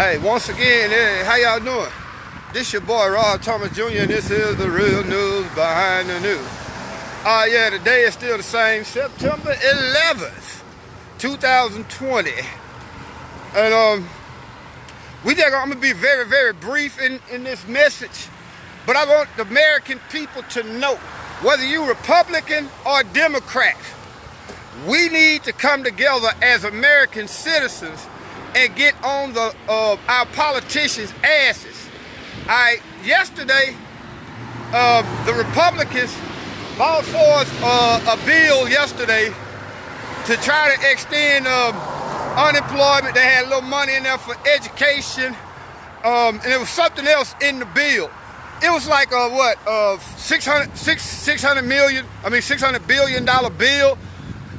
Hey, once again, hey, how y'all doing? This your boy Rod Thomas Jr. and this is the real news behind the news. Yeah, today is still the same, September 11th, 2020. And I'm gonna be very, very brief in this message, but I want the American people to know, whether you Republican or Democrat, we need to come together as American citizens and get on our politicians' asses. Yesterday, the Republicans fought for a bill yesterday to try to extend unemployment. They had a little money in there for education, and there was something else in the bill. It was like $600 billion bill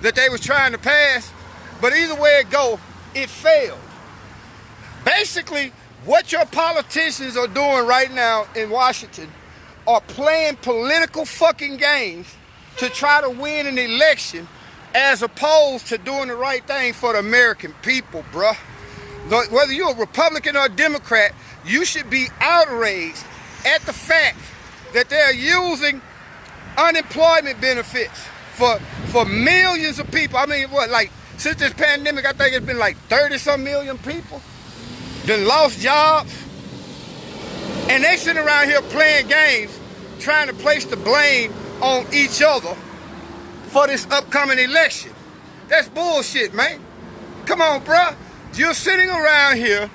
that they was trying to pass. But either way it go, it failed. Basically, what your politicians are doing right now in Washington are playing political fucking games to try to win an election, as opposed to doing the right thing for the American people, bruh. Whether you're a Republican or a Democrat, you should be outraged at the fact that they're using unemployment benefits for millions of people. I mean, since this pandemic, I think it's been like 30-some million people that lost jobs. And they sitting around here playing games, trying to place the blame on each other for this upcoming election. That's bullshit, man. Come on, bruh. You're sitting around here,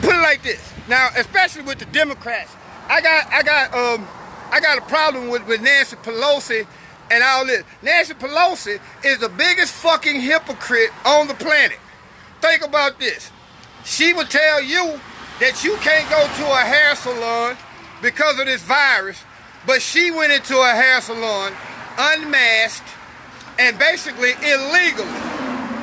put it like this. Now, especially with the Democrats, I got a problem with Nancy Pelosi and all this. Nancy Pelosi is the biggest fucking hypocrite on the planet. Think about this. She would tell you that you can't go to a hair salon because of this virus, but she went into a hair salon unmasked and basically illegally.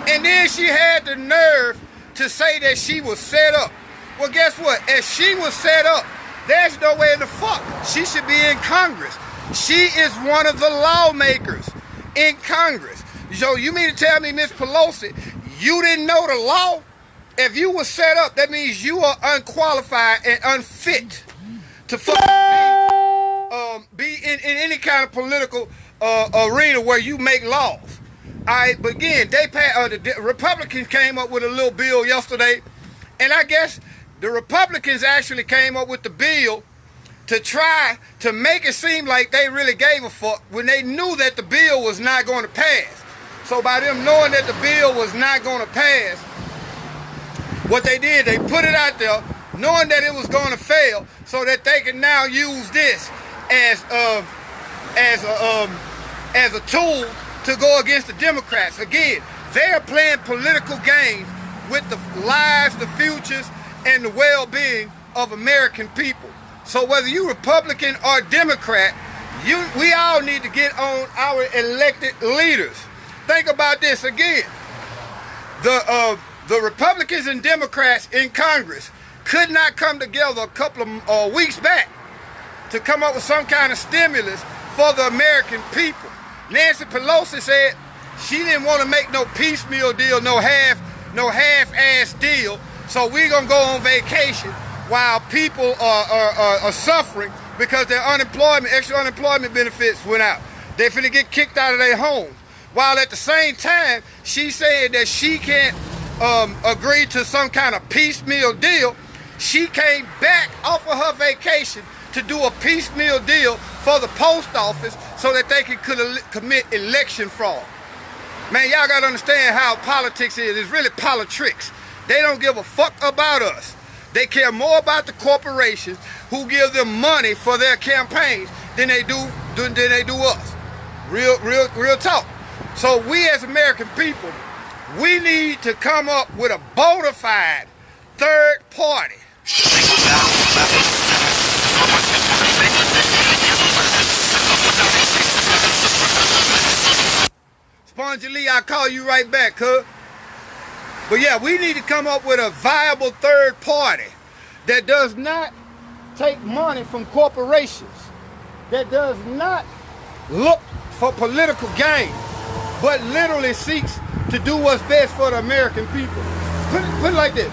And then she had the nerve to say that she was set up. Well, guess what? As she was set up, there's no way in the fuck she should be in Congress. She is one of the lawmakers in Congress. So you mean to tell me, Miss Pelosi, you didn't know the law? If you were set up, that means you are unqualified and unfit to be in any kind of political arena where you make laws. But again, the Republicans came up with a little bill yesterday, and I guess the Republicans actually came up with the bill to try to make it seem like they really gave a fuck when they knew that the bill was not going to pass. So by them knowing that the bill was not going to pass, what they did, they put it out there knowing that it was going to fail, so that they can now use this as a tool to go against the Democrats. Again, they are playing political games with the lives, the futures, and the well-being of American people. So whether you Republican or Democrat, we all need to get on our elected leaders. Think about this again. The Republicans and Democrats in Congress could not come together a couple of weeks back to come up with some kind of stimulus for the American people. Nancy Pelosi said she didn't want to make no piecemeal deal, no half-ass deal. So we're gonna go on vacation while people are suffering because their extra unemployment benefits went out. They're finna get kicked out of their homes. While at the same time, she said that she can't agree to some kind of piecemeal deal. She came back off of her vacation to do a piecemeal deal for the post office so that they can commit election fraud. Man, y'all gotta understand how politics is. It's really politics. They don't give a fuck about us. They care more about the corporations who give them money for their campaigns than they do us. Real talk. So we as American people, we need to come up with a bona fide third party. Spongy Lee, I'll call you right back, cuz. But yeah, we need to come up with a viable third party that does not take money from corporations, that does not look for political gain, but literally seeks to do what's best for the American people. Put it like this.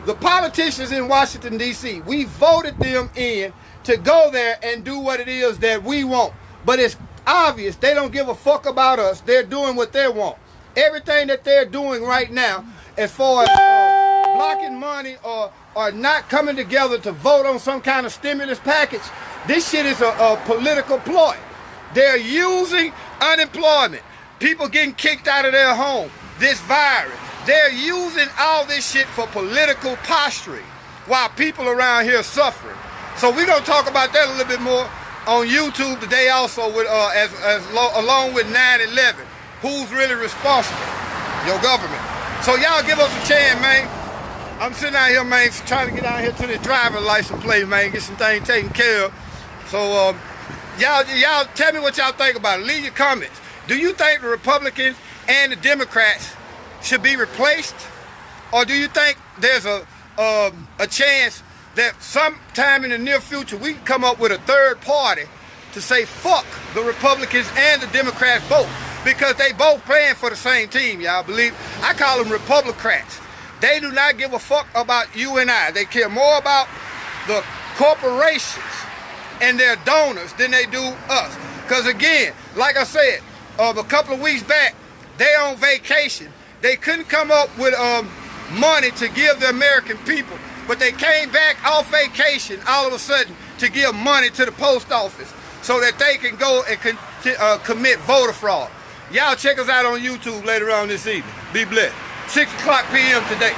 The politicians in Washington, D.C., we voted them in to go there and do what it is that we want. But it's obvious they don't give a fuck about us. They're doing what they want. Everything that they're doing right now, as far as blocking money or not coming together to vote on some kind of stimulus package, this shit is a political ploy. They're using unemployment, people getting kicked out of their home, this virus. They're using all this shit for political posturing while people around here are suffering. So we're going to talk about that a little bit more on YouTube today also, with along with 9/11. Who's really responsible? Your government. So y'all give us a chance, man. I'm sitting out here, man, trying to get out here to this driver's license place, man, get some things taken care of. So y'all tell me what y'all think about it. Leave your comments. Do you think the Republicans and the Democrats should be replaced? Or do you think there's a chance that sometime in the near future we can come up with a third party to say fuck the Republicans and the Democrats both? Because they both playing for the same team, y'all believe. I call them Republicrats. They do not give a fuck about you and I. They care more about the corporations and their donors than they do us. Because again, like I said, a couple of weeks back, they on vacation. They couldn't come up with money to give the American people, but they came back off vacation all of a sudden to give money to the post office so that they can go and commit voter fraud. Y'all check us out on YouTube later on this evening. Be blessed. 6 o'clock p.m. today.